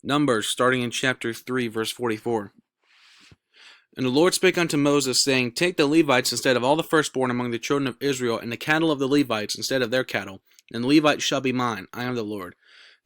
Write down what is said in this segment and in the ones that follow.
Numbers, starting in chapter 3, verse 44. And the Lord spake unto Moses, saying, Take the Levites instead of all the firstborn among the children of Israel, and the cattle of the Levites instead of their cattle, and the Levites shall be mine. I am the Lord.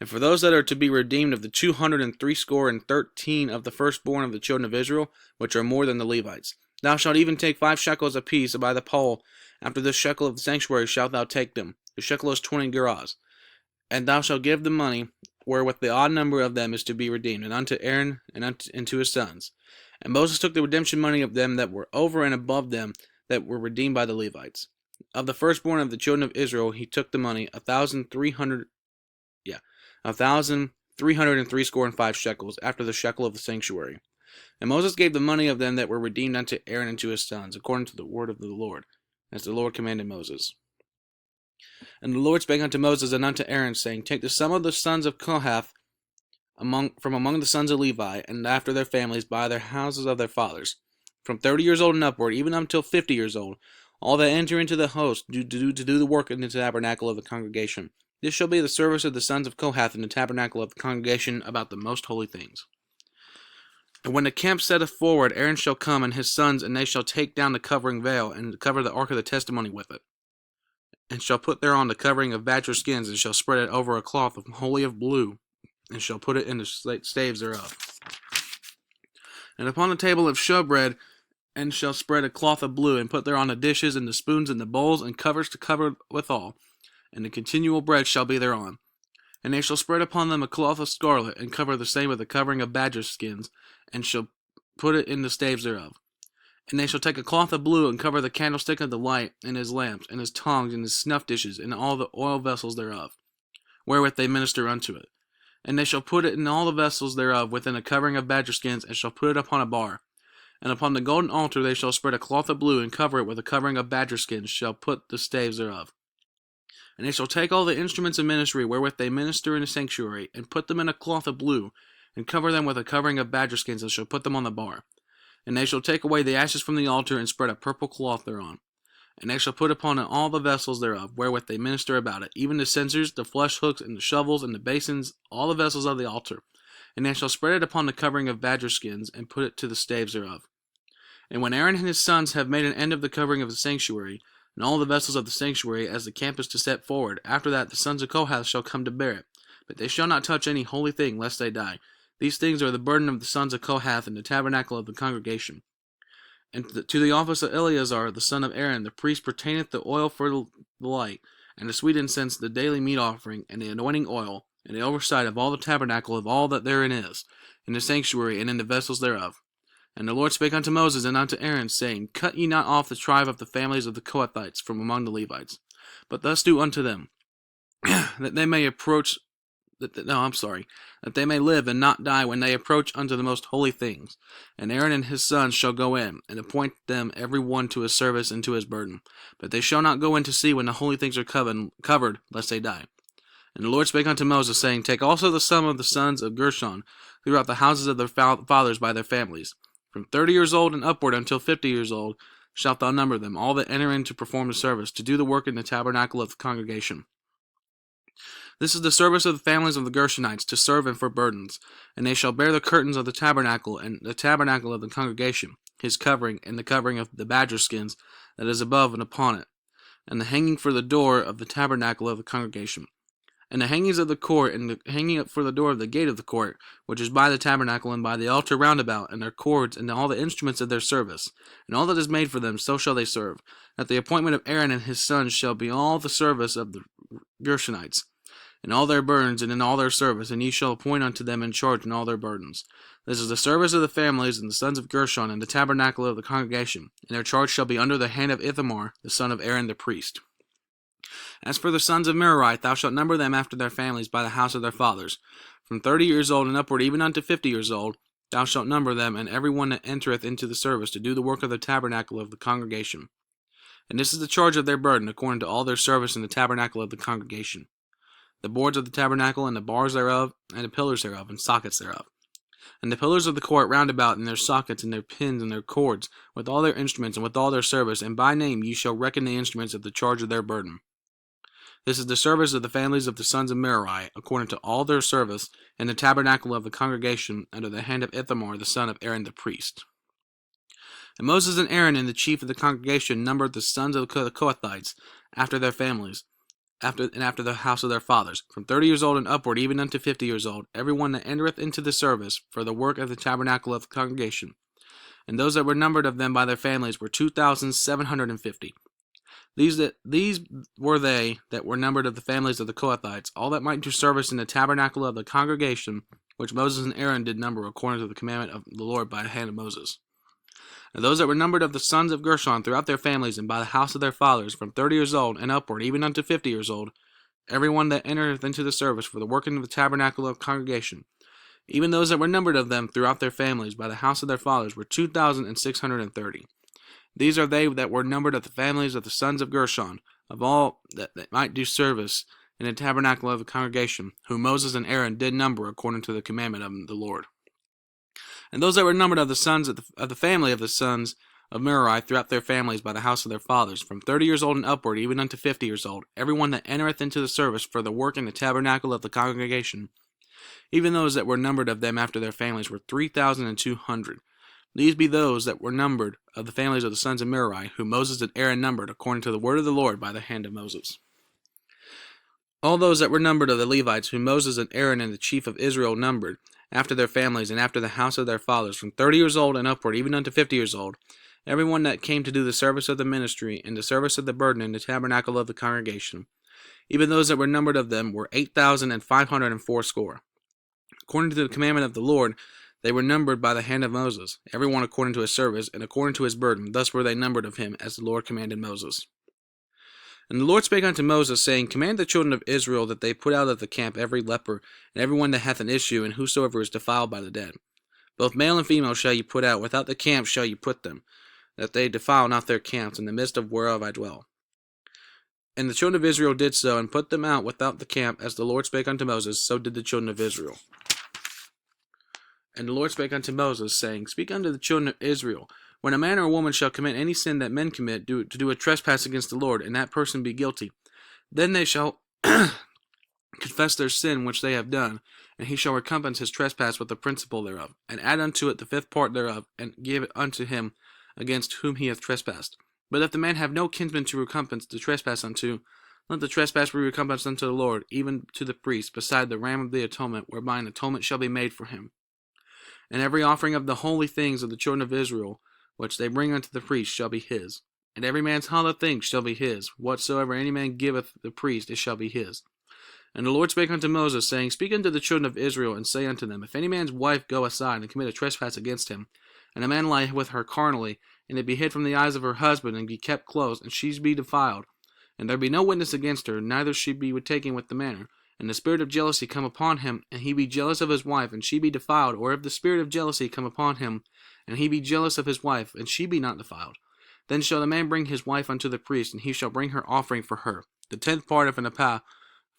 And for those that are to be redeemed of the 213 of the firstborn of the children of Israel, which are more than the Levites, thou shalt even take 5 shekels apiece by the poll. After the shekel of the sanctuary shalt thou take them. The shekel is 20 gerahs. And thou shalt give the money wherewith the odd number of them is to be redeemed, and unto Aaron and to his sons. And Moses took the redemption money of them that were over and above them that were redeemed by the Levites. Of the firstborn of the children of Israel he took the money 1,305 shekels, after the shekel of the sanctuary. And Moses gave the money of them that were redeemed unto Aaron and to his sons, according to the word of the Lord, as the Lord commanded Moses. And the Lord spake unto Moses and unto Aaron, saying, Take the sum of the sons of Kohath from among the sons of Levi, and after their families, by their houses of their fathers, from 30 years old and upward, even until 50 years old, all that enter into the host to do the work in the tabernacle of the congregation. This shall be the service of the sons of Kohath in the tabernacle of the congregation about the most holy things. And when the camp setteth forward, Aaron shall come and his sons, and they shall take down the covering veil, and cover the ark of the testimony with it, and shall put thereon the covering of badger skins, and shall spread it over a cloth wholly of blue, and shall put it in the staves thereof. And upon the table of showbread, and shall spread a cloth of blue, and put thereon the dishes, and the spoons, and the bowls, and covers to cover withal, and the continual bread shall be thereon. And they shall spread upon them a cloth of scarlet, and cover the same with a covering of badger skins, and shall put it in the staves thereof. And they shall take a cloth of blue, and cover the candlestick of the light, and his lamps, and his tongs, and his snuff dishes, and all the oil vessels thereof, wherewith they minister unto it. And they shall put it in all the vessels thereof within a covering of badger skins, and shall put it upon a bar. And upon the golden altar they shall spread a cloth of blue, and cover it with a covering of badger skins, shall put the staves thereof. And they shall take all the instruments of ministry wherewith they minister in the sanctuary, and put them in a cloth of blue, and cover them with a covering of badger skins, and shall put them on the bar. And they shall take away the ashes from the altar, and spread a purple cloth thereon. And they shall put upon it all the vessels thereof, wherewith they minister about it, even the censers, the flesh hooks, and the shovels, and the basins, all the vessels of the altar. And they shall spread it upon the covering of badger skins, and put it to the staves thereof. And when Aaron and his sons have made an end of the covering of the sanctuary, and all the vessels of the sanctuary, as the camp is to set forward, after that the sons of Kohath shall come to bear it. But they shall not touch any holy thing, lest they die. These things are the burden of the sons of Kohath in the tabernacle of the congregation. And to the office of Eleazar the son of Aaron the priest pertaineth the oil for the light, and the sweet incense, the daily meat offering, and the anointing oil, and the oversight of all the tabernacle of all that therein is, in the sanctuary and in the vessels thereof. And the Lord spake unto Moses and unto Aaron, saying, Cut ye not off the tribe of the families of the Kohathites from among the Levites, but thus do unto them, that they may that they may live and not die when they approach unto the most holy things. And Aaron and his sons shall go in, and appoint them every one to his service and to his burden. But they shall not go in to see when the holy things are covered, lest they die. And the Lord spake unto Moses, saying, Take also the sum of the sons of Gershon throughout the houses of their fathers by their families. From 30 years old and upward until 50 years old shalt thou number them, all that enter in to perform the service, to do the work in the tabernacle of the congregation. This is the service of the families of the Gershonites, to serve and for burdens. And they shall bear the curtains of the tabernacle, and the tabernacle of the congregation, his covering, and the covering of the badger skins that is above and upon it, and the hanging for the door of the tabernacle of the congregation. And the hangings of the court, and the hanging up for the door of the gate of the court, which is by the tabernacle, and by the altar round about, and their cords, and all the instruments of their service, and all that is made for them, so shall they serve. At the appointment of Aaron and his sons shall be all the service of the Gershonites, in all their burdens, and in all their service, and ye shall appoint unto them in charge in all their burdens. This is the service of the families and the sons of Gershon, in the tabernacle of the congregation, and their charge shall be under the hand of Ithamar, the son of Aaron the priest. As for the sons of Merari, thou shalt number them after their families by the house of their fathers. From 30 years old and upward, even unto 50 years old, thou shalt number them, and every one that entereth into the service, to do the work of the tabernacle of the congregation. And this is the charge of their burden, according to all their service in the tabernacle of the congregation. The boards of the tabernacle, and the bars thereof, and the pillars thereof, and sockets thereof. And the pillars of the court round about, and their sockets, and their pins, and their cords, with all their instruments, and with all their service, and by name ye shall reckon the instruments of the charge of their burden. This is the service of the families of the sons of Merari, according to all their service, in the tabernacle of the congregation, under the hand of Ithamar the son of Aaron the priest. And Moses and Aaron and the chief of the congregation numbered the sons of the Kohathites after their families, after the house of their fathers, from 30 years old and upward, even unto 50 years old, every one that entereth into the service for the work of the tabernacle of the congregation. And those that were numbered of them by their families were 2,750. These were they that were numbered of the families of the Kohathites, all that might do service in the tabernacle of the congregation, which Moses and Aaron did number according to the commandment of the Lord by the hand of Moses. And those that were numbered of the sons of Gershon throughout their families and by the house of their fathers, from 30 years old and upward, even unto 50 years old, every one that entereth into the service for the working of the tabernacle of the congregation, even those that were numbered of them throughout their families by the house of their fathers, were 2,630. These are they that were numbered of the families of the sons of Gershon, of all that might do service in the tabernacle of the congregation, whom Moses and Aaron did number according to the commandment of the Lord. And those that were numbered of the sons of the family of the sons of Merari throughout their families by the house of their fathers, from 30 years old and upward, even unto 50 years old, every one that entereth into the service for the work in the tabernacle of the congregation, even those that were numbered of them after their families, were 3,200. These be those that were numbered of the families of the sons of Merari, whom Moses and Aaron numbered according to the word of the Lord by the hand of Moses. All those that were numbered of the Levites, whom Moses and Aaron and the chief of Israel numbered, after their families and after the house of their fathers, from 30 years old and upward, even unto 50 years old, every one that came to do the service of the ministry and the service of the burden in the tabernacle of the congregation, even those that were numbered of them were 8,504 score. According to the commandment of the Lord, they were numbered by the hand of Moses, every one according to his service, and according to his burden. Thus were they numbered of him, as the Lord commanded Moses. And the Lord spake unto Moses, saying, Command the children of Israel that they put out of the camp every leper, and every one that hath an issue, and whosoever is defiled by the dead. Both male and female shall ye put out, without the camp shall ye put them, that they defile not their camps, in the midst of whereof I dwell. And the children of Israel did so, and put them out without the camp, as the Lord spake unto Moses, so did the children of Israel. And the Lord spake unto Moses, saying, Speak unto the children of Israel, when a man or a woman shall commit any sin that men commit, to do a trespass against the Lord, and that person be guilty, then they shall confess their sin which they have done, and he shall recompense his trespass with the principal thereof, and add unto it the fifth part thereof, and give it unto him against whom he hath trespassed. But if the man have no kinsman to recompense the trespass unto, let the trespass be recompensed unto the Lord, even to the priest, beside the ram of the atonement, whereby an atonement shall be made for him. And every offering of the holy things of the children of Israel, which they bring unto the priest, shall be his. And every man's hollow thing shall be his. Whatsoever any man giveth the priest, it shall be his. And the Lord spake unto Moses, saying, Speak unto the children of Israel, and say unto them, If any man's wife go aside, and commit a trespass against him, and a man lie with her carnally, and it be hid from the eyes of her husband, and be kept close, and she be defiled, and there be no witness against her, neither she be taken with the manner, and the spirit of jealousy come upon him, and he be jealous of his wife, and she be defiled, or if the spirit of jealousy come upon him, and he be jealous of his wife, and she be not defiled, then shall the man bring his wife unto the priest, and he shall bring her offering for her, the 10th part of an ephah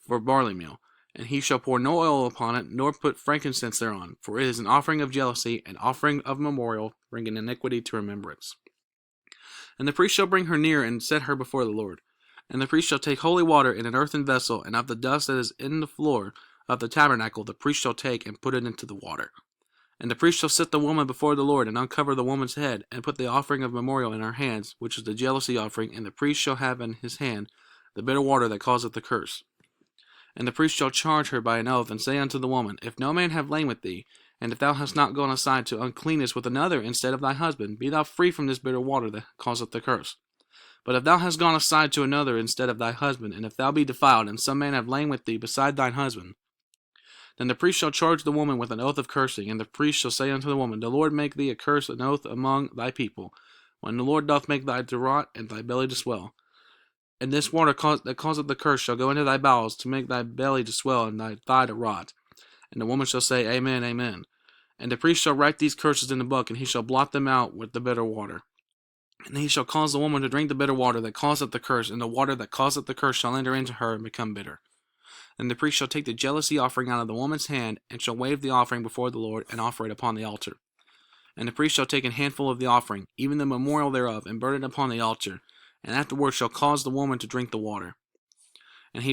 for barley meal, and he shall pour no oil upon it, nor put frankincense thereon, for it is an offering of jealousy, an offering of memorial, bringing iniquity to remembrance. And the priest shall bring her near, and set her before the Lord. And the priest shall take holy water in an earthen vessel, and of the dust that is in the floor of the tabernacle the priest shall take, and put it into the water. And the priest shall set the woman before the Lord, and uncover the woman's head, and put the offering of memorial in her hands, which is the jealousy offering, and the priest shall have in his hand the bitter water that causeth the curse. And the priest shall charge her by an oath, and say unto the woman, If no man have lain with thee, and if thou hast not gone aside to uncleanness with another instead of thy husband, be thou free from this bitter water that causeth the curse. But if thou hast gone aside to another instead of thy husband, and if thou be defiled, and some man have lain with thee beside thine husband, then the priest shall charge the woman with an oath of cursing, and the priest shall say unto the woman, The Lord make thee a curse, an oath among thy people, when the Lord doth make thy to rot, and thy belly to swell. And this water that causeth the curse shall go into thy bowels, to make thy belly to swell, and thy thigh to rot. And the woman shall say, Amen, amen. And the priest shall write these curses in the book, and he shall blot them out with the bitter water. And he shall cause the woman to drink the bitter water that causeth the curse, and the water that causeth the curse shall enter into her and become bitter. And the priest shall take the jealousy offering out of the woman's hand, and shall wave the offering before the Lord, and offer it upon the altar. And the priest shall take a handful of the offering, even the memorial thereof, and burn it upon the altar, and afterward shall cause the woman to drink the water. And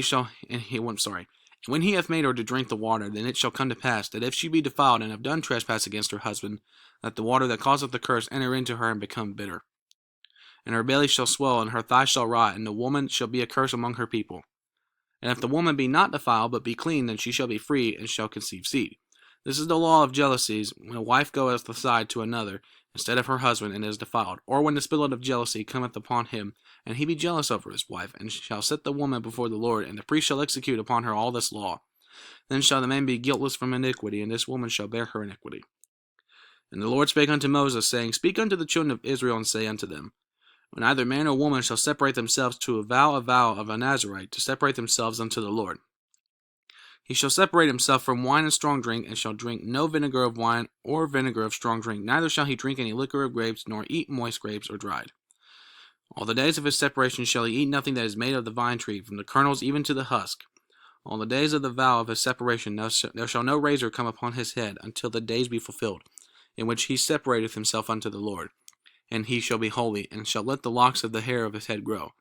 when he hath made her to drink the water, then it shall come to pass, that if she be defiled, and have done trespass against her husband, that the water that causeth the curse enter into her, and become bitter. And her belly shall swell, and her thighs shall rot, and the woman shall be a curse among her people. And if the woman be not defiled, but be clean, then she shall be free, and shall conceive seed. This is the law of jealousies, when a wife goeth aside to another, instead of her husband, and is defiled, or when the spirit of jealousy cometh upon him, and he be jealous over his wife, and shall set the woman before the Lord, and the priest shall execute upon her all this law. Then shall the man be guiltless from iniquity, and this woman shall bear her iniquity. And the Lord spake unto Moses, saying, Speak unto the children of Israel, and say unto them, When either man or woman shall separate themselves to vow a vow of a Nazarite, to separate themselves unto the Lord, he shall separate himself from wine and strong drink, and shall drink no vinegar of wine or vinegar of strong drink, neither shall he drink any liquor of grapes, nor eat moist grapes or dried. All the days of his separation shall he eat nothing that is made of the vine tree, from the kernels even to the husk. All the days of the vow of his separation there shall no razor come upon his head, until the days be fulfilled, in which he separateth himself unto the Lord. And he shall be holy, and shall let the locks of the hair of his head grow.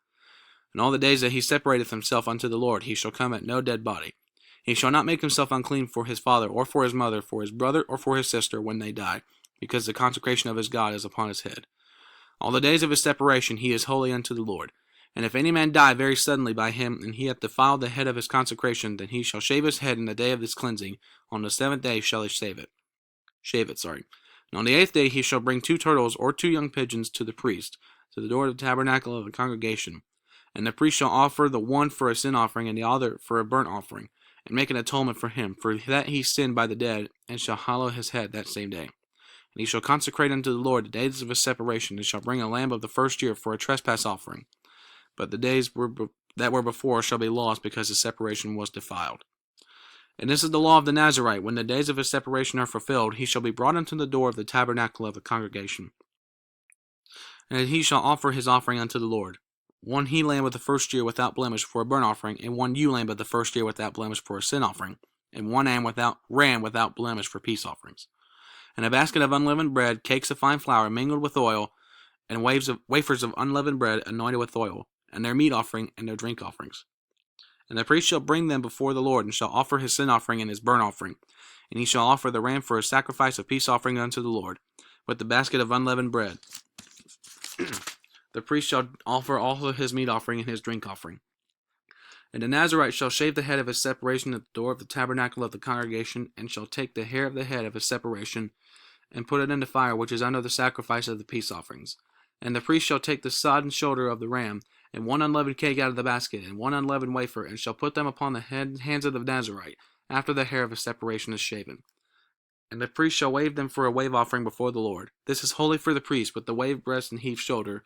And all the days that he separateth himself unto the Lord, he shall come at no dead body. He shall not make himself unclean for his father, or for his mother, for his brother, or for his sister, when they die, because the consecration of his God is upon his head. All the days of his separation he is holy unto the Lord. And if any man die very suddenly by him, and he hath defiled the head of his consecration, then he shall shave his head in the day of his cleansing. On the 7th day shall he shave it. And on the 8th day he shall bring 2 turtles or 2 young pigeons to the priest, to the door of the tabernacle of the congregation. And the priest shall offer the one for a sin offering, and the other for a burnt offering, and make an atonement for him, for that he sinned by the dead, and shall hallow his head that same day. And he shall consecrate unto the Lord the days of his separation, and shall bring a lamb of the first year for a trespass offering. But the days that were before shall be lost, because his separation was defiled. And this is the law of the Nazarite. When the days of his separation are fulfilled, he shall be brought unto the door of the tabernacle of the congregation. And he shall offer his offering unto the Lord, 1 he lamb of the first year without blemish for a burnt offering, and 1 ewe lamb of the first year without blemish for a sin offering, and 1 ram without blemish for peace offerings. And a basket of unleavened bread, cakes of fine flour mingled with oil, and wafers of unleavened bread anointed with oil, and their meat offering and their drink offerings. And the priest shall bring them before the Lord, and shall offer his sin offering and his burnt offering. And he shall offer the ram for a sacrifice of peace offering unto the Lord, with the basket of unleavened bread. The priest shall offer also his meat offering and his drink offering. And the Nazarite shall shave the head of his separation at the door of the tabernacle of the congregation, and shall take the hair of the head of his separation, and put it in the fire which is under the sacrifice of the peace offerings. And the priest shall take the sodden shoulder of the ram, and 1 unleavened cake out of the basket, and 1 unleavened wafer, and shall put them upon the hands of the Nazarite, after the hair of his separation is shaven. And the priest shall wave them for a wave offering before the Lord. This is holy for the priest, with the waved breast and heaved shoulder.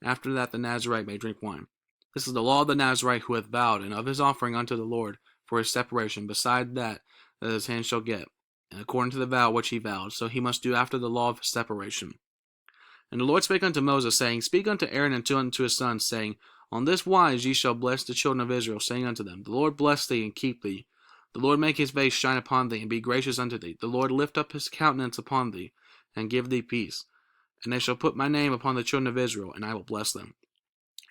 After that the Nazarite may drink wine. This is the law of the Nazarite who hath vowed, and of his offering unto the Lord for his separation, beside that his hand shall get, and according to the vow which he vowed, so he must do after the law of his separation. And the Lord spake unto Moses, saying, Speak unto Aaron and unto his sons, saying, On this wise ye shall bless the children of Israel, saying unto them, The Lord bless thee and keep thee. The Lord make his face shine upon thee, and be gracious unto thee. The Lord lift up his countenance upon thee, and give thee peace. And they shall put my name upon the children of Israel, and I will bless them.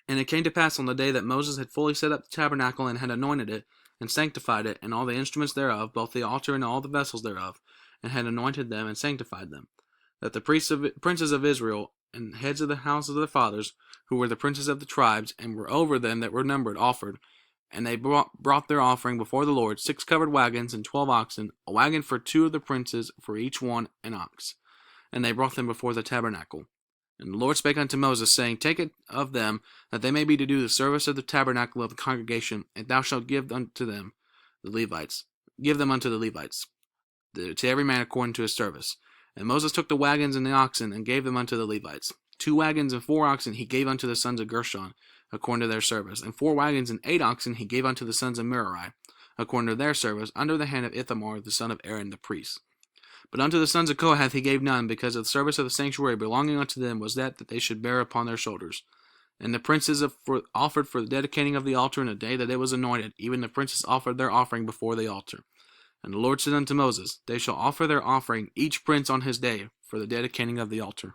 And it came to pass on the day that Moses had fully set up the tabernacle, and had anointed it, and sanctified it, and all the instruments thereof, both the altar and all the vessels thereof, and had anointed them and sanctified them, that the princes of Israel, and heads of the houses of their fathers, who were the princes of the tribes, and were over them that were numbered, offered. And they brought their offering before the Lord, 6 covered wagons, and 12 oxen, a wagon for 2 of the princes, for each one an ox. And they brought them before the tabernacle. And the Lord spake unto Moses, saying, Take it of them, that they may be to do the service of the tabernacle of the congregation, and thou shalt give unto them the Levites. Give them unto the Levites, to every man according to his service. And Moses took the wagons and the oxen, and gave them unto the Levites. 2 wagons and 4 oxen he gave unto the sons of Gershon, according to their service. And 4 wagons and 8 oxen he gave unto the sons of Merari, according to their service, under the hand of Ithamar, the son of Aaron the priest. But unto the sons of Kohath he gave none, because of the service of the sanctuary belonging unto them was that they should bear upon their shoulders. And the princes offered for the dedicating of the altar in the day that it was anointed. Even the princes offered their offering before the altar. And the Lord said unto Moses, They shall offer their offering, each prince on his day, for the dedicating of the altar.